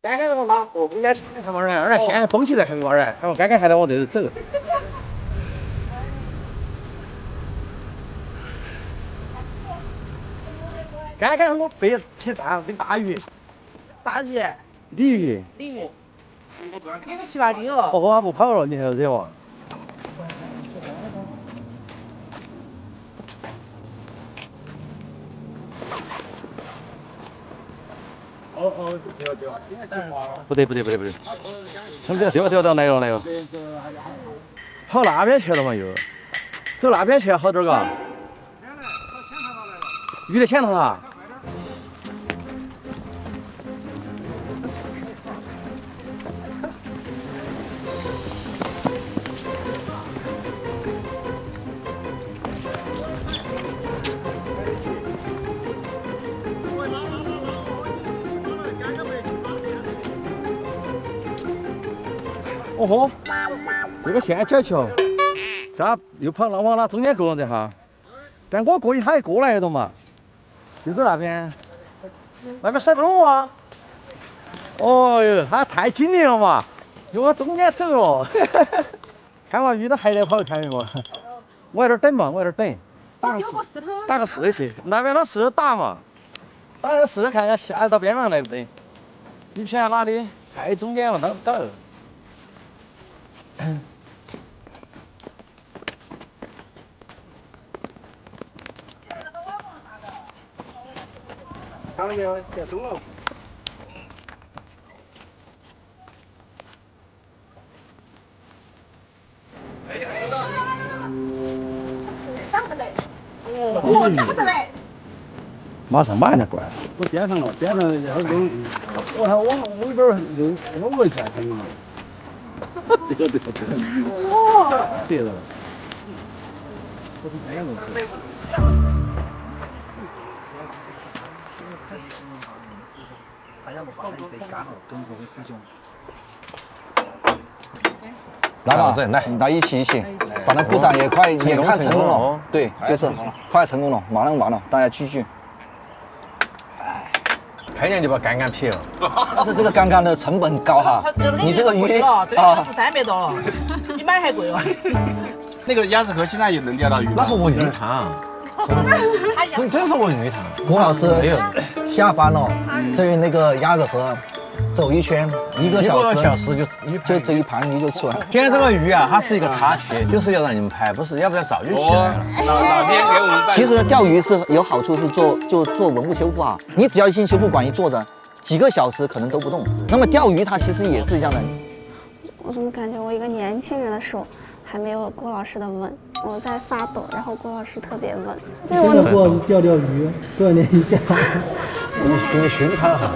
刚刚那个马货应该是看嘛人，而且现在风气在很高人，然后刚刚还在往这里走。刚刚我背去大跟大鱼，啥鱼？鲤鱼。鲤鱼。7、8斤哦。哦，不跑了，你还要惹我？哦，对了，不对，对了，来了。跑那边去了嘛又，走那边去好点嘎。鱼在前头了。哦豁，这个线脚球，这又跑那往那中间过了这哈，但我过去他也过来了嘛，就走那边甩不动啊。哦哟，他太精灵了嘛，就往中间走了。看嘛，鱼都还在跑，看见没？我在这等嘛，打个4去，那边他试着打嘛，打了试着看看下到边上来不得。你偏哪里？太中间了，打不到。看到没有？变松了。马上过来。我边上了，边上要扔，我还往里边扔，我问一下看嘛。对。对了。我是这样子。来吧，来一起，反正部长也快眼看成功了，对，就是快成功了，马上完了，大家聚。开年就把杆劈了，但是这个杆的成本高哈，你这个鱼了，这个是300多了，比买还贵了。那个鸭子河现在也能钓到鱼吗？那是文鱼汤，真是文鱼汤。郭老师下班了，至于那个鸭子河走一圈，1个小时就这一盘鱼就出来了。今天这个鱼啊，它是一个插曲，就是要让你们拍，不是，要不然早就起来了。老天给我们办。其实钓鱼是有好处，是做文物修复啊。你只要进修复馆一坐着，几个小时可能都不动。那么钓鱼它其实也是这样的。我怎么感觉我一个年轻人的手还没有郭老师的稳？我在发抖，然后郭老师特别稳。这个过钓鱼，锻炼一下。给你熏他哈。